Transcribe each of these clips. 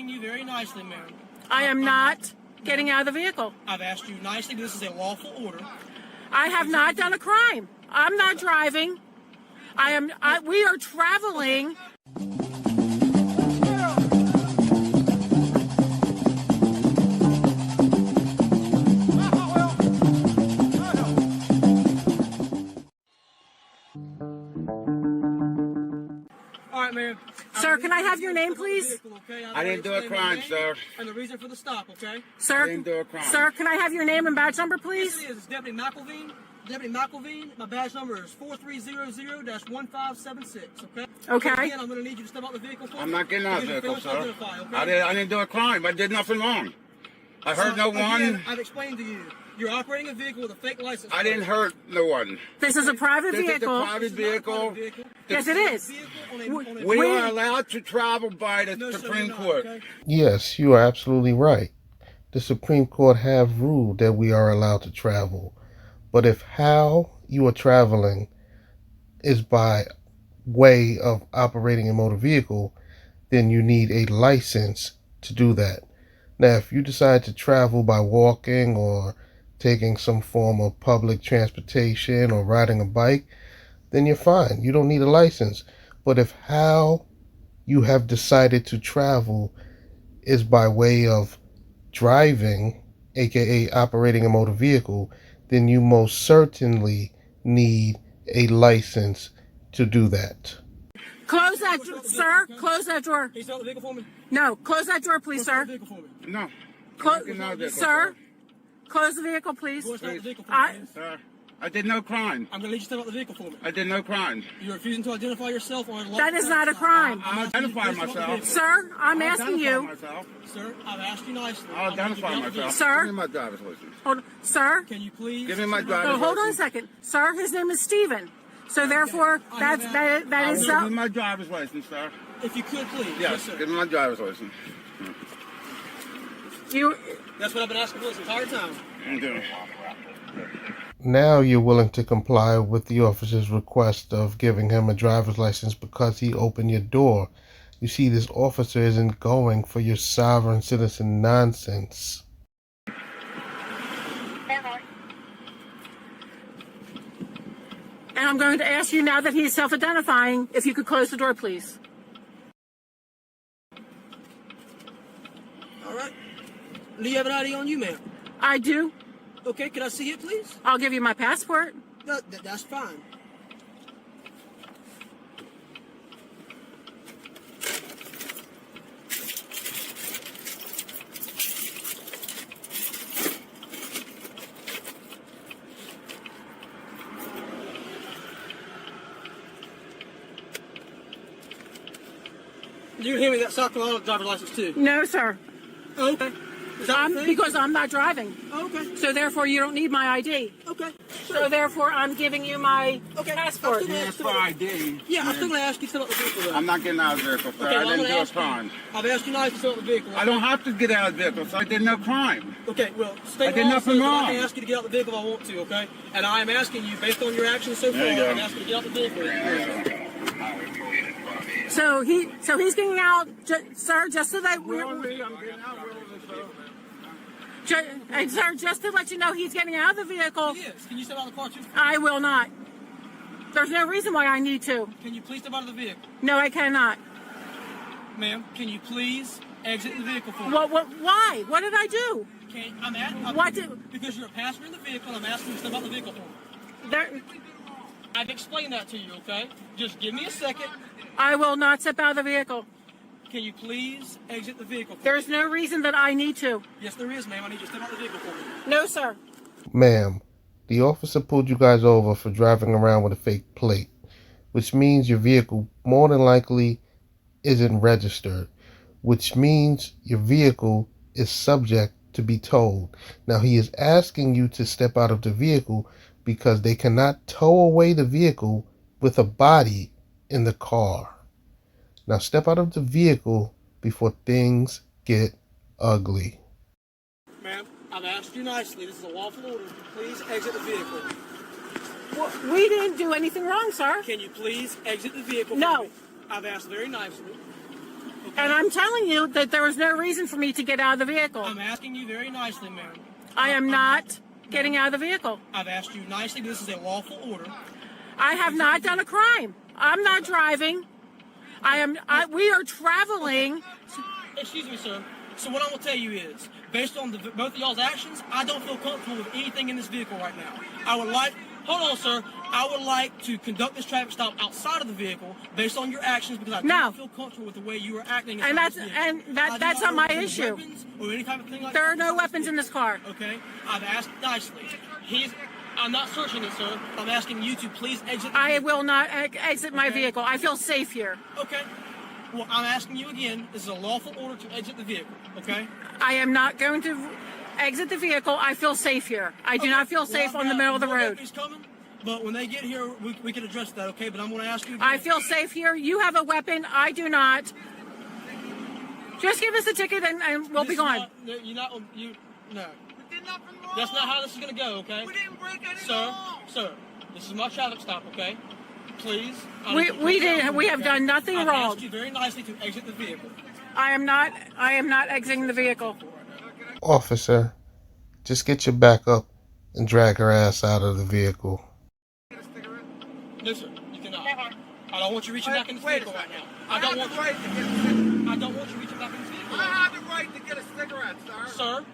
asking you very nicely, ma'am. I am not getting out of the vehicle. I've asked you nicely, but this is a lawful order. I have not done a crime. I'm not driving. We are traveling. All right, ma'am. Sir, can I have your name, please? I didn't do a crime, sir. And the reason for the stop, okay? Sir, I didn't do a crime. Sir, can I have your name and badge number, please? Yes, it is. It's Deputy McElveen. Deputy McElveen. My badge number is 4300-1576, okay? Okay. Again, I'm going to need you to step out the vehicle for me. I'm not getting out of the vehicle, sir. Okay? I didn't do a crime. I did nothing wrong. I hurt no one. Again, I've explained to you. You're operating a vehicle with a fake license. I didn't hurt no one. This is a private This is a vehicle. private vehicle. Yes, it is. We are allowed to travel by the Supreme Court. Okay? Yes, you are absolutely right. The Supreme Court have ruled that we are allowed to travel. But if how you are traveling is by way of operating a motor vehicle, then you need a license to do that. Now, if you decide to travel by walking or taking some form of public transportation or riding a bike, then you're fine. You don't need a license. But if how you have decided to travel is by way of driving, aka operating a motor vehicle, then you most certainly need a license to do that. Close that, sir. Close that door. Can you start the vehicle for me? No, close that door, please, sir. Vehicle for me. No. Sir, close the vehicle, please. Start the vehicle for me. Sir, I did no crime. I'm going to need you to step out the vehicle for me. I did no crime. You're refusing to identify yourself on a That is not a crime. I'll identify myself. Sir, I'm asking you. Sir, I've asked you nicely. I'll identify myself. Sir? Give me my driver's license. Hold on. Sir? Can you please? Give me my driver's license. Hold on a second. Sir, his name is Steven. So therefore, that is Give me my driver's license, sir. If you could, please. Yes, sir. give me my driver's license. That's what I've been asking for this entire time. Okay. Now you're willing to comply with the officer's request of giving him a driver's license because he opened your door. You see, this officer isn't going for your sovereign citizen nonsense. And I'm going to ask you now that he's self-identifying, if you could close the door, please. All right. Do you have an ID on you, ma'am? I do. Okay, can I see it, please? I'll give you my passport. No, that's fine. You hear me that South Carolina driver's license too? No, sir. Okay. Is that the thing? Because I'm not driving. Okay. So therefore, you don't need my ID. Okay. So therefore, I'm giving you my passport. Yes, for ID. Yeah, I'm still going to ask you to step out the vehicle. Though. I'm not getting out of the vehicle, sir. Okay, well, I didn't do a ask you. crime. I've asked you nice to step out the vehicle. I don't have to get out of the vehicle, sir. I did no crime. Okay, well, state I did law nothing says that wrong. I can ask you to get out the vehicle if I want to, okay? And I am asking you, based on your actions so far, There you go. I'm asking you to get out the vehicle. So he's getting out, sir, just so that we're... I'm getting out, sir. Sir, just to let you know, he's getting out of the vehicle. Yes. Can you step out of the car too? I will not. There's no reason why I need to. Can you please step out of the vehicle? No, I cannot. Ma'am, can you please exit the vehicle for me? Why? What did I do? Because you're a passenger in the vehicle, I'm asking you to step out of the vehicle for me. I've explained that to you, okay? Just give me a second. I will not step out of the vehicle. Can you please exit the vehicle for me? There's no reason that I need to. Yes, there is, ma'am. I need you to step out of the vehicle for me. No, sir. Ma'am, the officer pulled you guys over for driving around with a fake plate, which means your vehicle more than likely isn't registered, which means your vehicle is subject to be towed. Now, he is asking you to step out of the vehicle because they cannot tow away the vehicle with a body in the car. Now step out of the vehicle before things get ugly. Ma'am, I've asked you nicely. This is a lawful order. Please exit the vehicle. Well, we didn't do anything wrong, sir. Can you please exit the vehicle? No. I've asked very nicely. And I'm telling you that there was no reason for me to get out of the vehicle. I'm asking you very nicely, ma'am. I am not getting out of the vehicle. I've asked you nicely, but this is a lawful order. I have not done a crime. I'm not driving. We are traveling. Excuse me, sir. So what I'm going to tell you is, based on both of y'all's actions, I don't feel comfortable with anything in this vehicle right now. Hold on, sir. I would like to conduct this traffic stop outside of the vehicle based on your actions because I don't feel comfortable with the way you are acting. And that's not my issue. Or any type of thing like there that. are no weapons in this car. Okay. I've asked nicely. I'm not searching it, sir. I'm asking you to please exit the vehicle. I will not exit my vehicle. I feel safe here. Okay. Well, I'm asking you again. This is a lawful order to exit the vehicle. Okay. I am not going to exit the vehicle. I feel safe here. I do not feel safe on the middle of the road. Coming, but when they get here, we can address that, okay? But I'm going to ask you again. I feel safe here. You have a weapon. I do not. Just give us a ticket and we'll be gone. No. That's not how this is going to go, okay? We didn't break any Sir, this is my traffic stop, okay? Please. We have done nothing wrong. I asked you very nicely to exit the vehicle. I am not exiting the vehicle. Officer, just get your back up and drag her ass out of the vehicle. No, sir, you cannot. I don't want you reaching back in this vehicle right now. I don't want you reaching back in this vehicle. I have the right to get a cigarette, sir. Sir?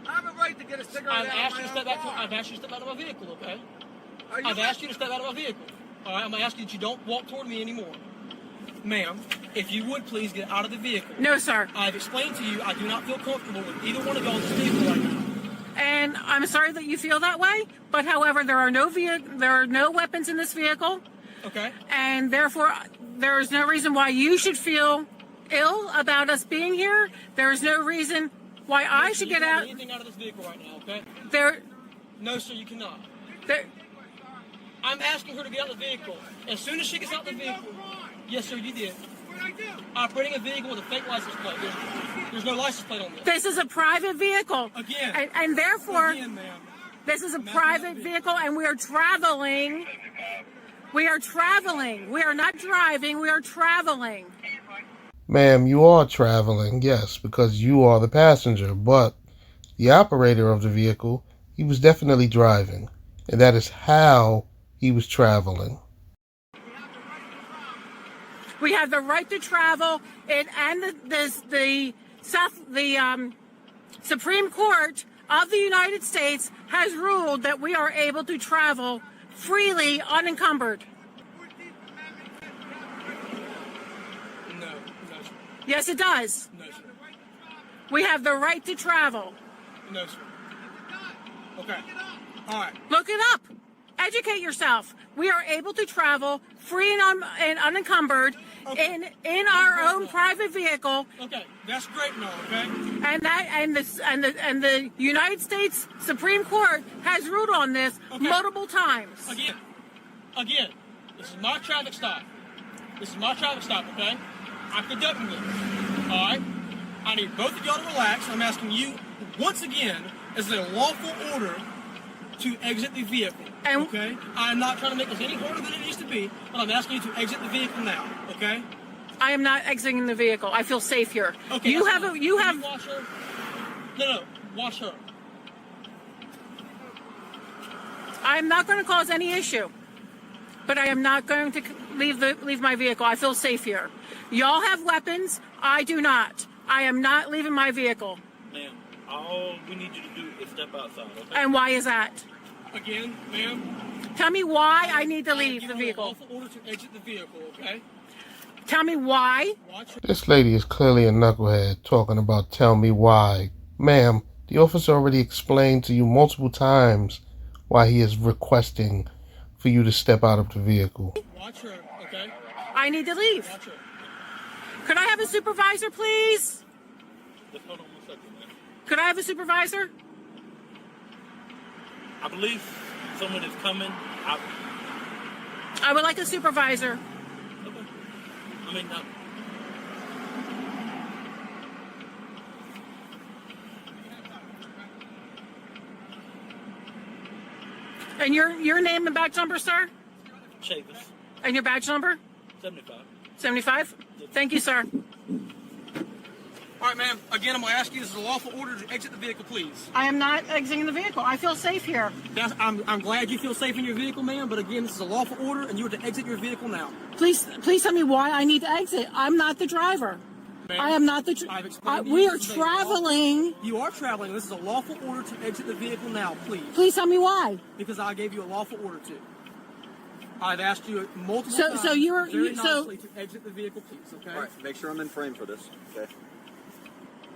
I have a right to get a cigarette I've asked you to step out of my vehicle, okay? I've asked you to step out of my vehicle. All right, I'm going to ask you that you don't walk toward me anymore. Ma'am, if you would please get out of the vehicle. No, sir. I've explained to you I do not feel comfortable with either one of y'all in this vehicle right now. And I'm sorry that you feel that way, but however, there are no weapons in this vehicle. Okay. And therefore, there is no reason why you should feel ill about us being here. There is no reason why I should get out. Anything out of this vehicle right now, okay? No, sir, you cannot. I'm asking her to get out of the vehicle. As soon as she gets out of the vehicle. Yes, sir, you did. What did I do? Operating a vehicle with a fake license plate. There's no license plate on this. This is a private vehicle. Again. And therefore, again, ma'am. This is a private vehicle and we are traveling. We are traveling. We are not driving. We are traveling. Ma'am, you are traveling, yes, because you are the passenger, but the operator of the vehicle, he was definitely driving, and that is how he was traveling. We have the right to travel, and the Supreme Court of the United States has ruled that we are able to travel freely, unencumbered. No, sir. Yes, it does. No, sir. We have the right to travel. No, sir. Okay. All right. Look it up. Educate yourself. We are able to travel free and unencumbered in our own private vehicle. Okay, that's great and all, okay? And the United States Supreme Court has ruled on this multiple times. Again, this is my traffic stop. Okay? I'm conducting this. All right? I need both of y'all to relax. I'm asking you once again, is it a lawful order to exit the vehicle? Okay? I'm not trying to make this any harder than it needs to be, but I'm asking you to exit the vehicle now. Okay? I am not exiting the vehicle. I feel safe here. Okay. You have. Watch her. No. Watch her. I am not going to cause any issue, but I am not going to leave my vehicle. I feel safe here. Y'all have weapons. I do not. I am not leaving my vehicle. Ma'am, all we need you to do is step outside, okay? And why is that? Again, ma'am. Tell me why I need to leave the vehicle. Lawful order to exit the vehicle, okay? Tell me why. This lady is clearly a knucklehead talking about tell me why. Ma'am, the officer already explained to you multiple times why he is requesting for you to step out of the vehicle. Watch her, okay? I need to leave. Watch her. Could I have a supervisor, please? Just hold on 1 second, man. Could I have a supervisor? I believe someone is coming. I would like a supervisor. Okay. I mean, no. And your name and badge number, sir? Chavis. And your badge number? 75. 75? Thank you, sir. right, ma'am. Again, I'm going to ask you, this is a lawful order to exit the vehicle, please. I am not exiting the vehicle. I feel safe here. I'm glad you feel safe in your vehicle, ma'am, but again, this is a lawful order, and you are to exit your vehicle now. Please tell me why I need to exit. I'm not the driver. I am not the. I've explained to you We are this is a traveling. You are traveling. This is a lawful order to exit the vehicle now, please. Please tell me why. Because I gave you a lawful order to. I've asked you multiple times So you're very nicely to exit the vehicle, please, okay? All right, make sure I'm in frame for this. Okay.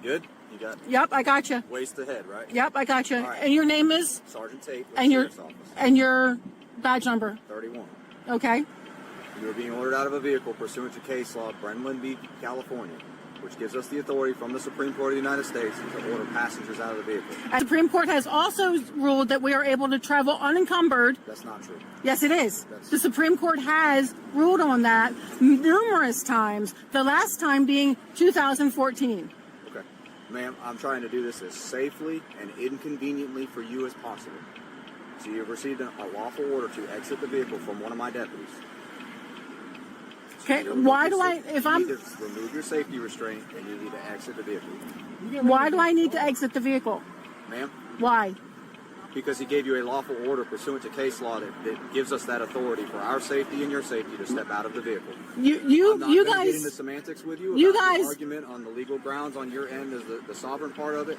Good? You got Yep, I got you. waist ahead, right? Yep, I got you. All right. And your name is Sergeant Tate, with and the your Sheriff's Office, and your badge number. 31. Okay. You are being ordered out of a vehicle pursuant to case law, Brennan v. California, which gives us the authority from the Supreme Court of the United States to order passengers out of the vehicle. The Supreme Court has also ruled that we are able to travel unencumbered. That's not true. Yes, it is. The Supreme Court has ruled on that numerous times, the last time being 2014. Okay. Ma'am, I'm trying to do this as safely and inconveniently for you as possible. So you've received a lawful order to exit the vehicle from one of my deputies. Okay, You why do I, need if I'm, to remove your safety restraint and you need to exit the vehicle. why do I need to exit the vehicle? Ma'am? Why? Because he gave you a lawful order pursuant to case law that gives us that authority for our safety and your safety to step out of the vehicle. You I'm not gonna get into guys, semantics with you. you about the guys- argument on the legal grounds on your end as the sovereign part of it.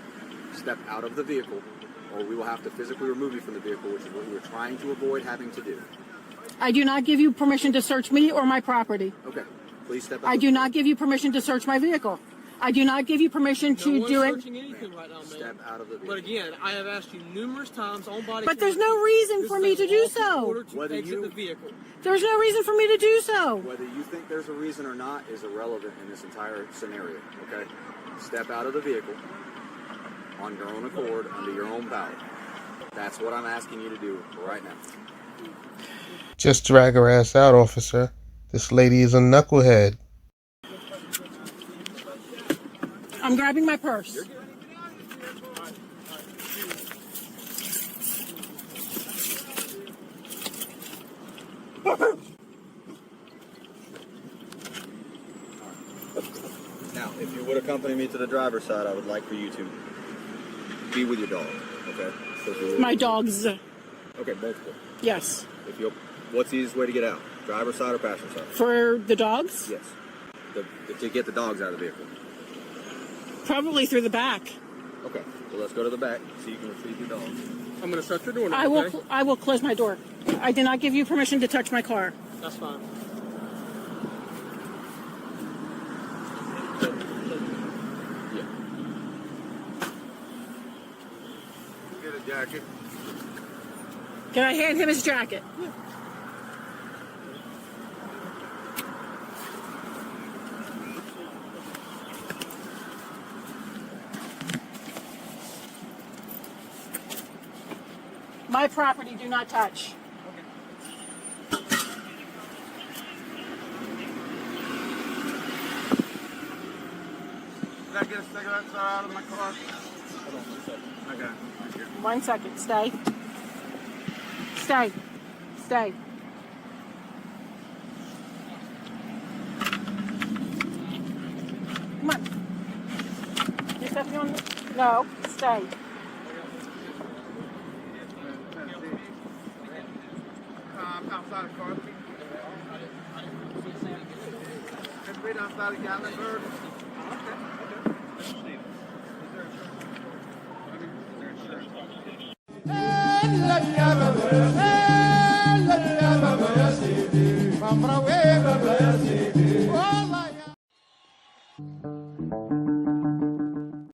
Step out of the vehicle, or we will have to physically remove you from the vehicle, which is what we were trying to avoid having to do. I do not give you permission to search me or my property. Okay, please step out. I do not give you permission to search my vehicle. I do not give you permission No to one's do it. searching anything right now, ma'am. Step out of the vehicle. But again, I have asked you numerous times on body But there's camera, no reason this for is me a to do lawful so. order to Whether exit you- the vehicle. There's no reason for me to do so. Whether you think there's a reason or not is irrelevant in this entire scenario, okay? Step out of the vehicle on your own accord, under your own power. That's what I'm asking you to do right now. Just drag her ass out, officer. This lady is a knucklehead. I'm grabbing my purse. Now, if you would accompany me to the driver's side, I would like for you to be with your dog, okay? So if you- My dogs. Okay, multiple. Yes. If you, what's the easiest way to get out? Driver's side or passenger side? For the dogs? Yes. To get the dogs out of the vehicle. Probably through the back. Okay, well let's go to the back so you can retrieve your dogs. I'm going to shut your door now, I will. okay? I will close my door. I did not give you permission to touch my car. That's fine. Yeah. Get a jacket. Can I hand him his jacket? My property, do not touch. Did I get a cigarette out of my car? Okay. Thank you. 1 second. Stay. Stay. Stay. Come on. You stepping on me? No. Stay. Outside of car. Can we outside of Gatlinburg? And let me have a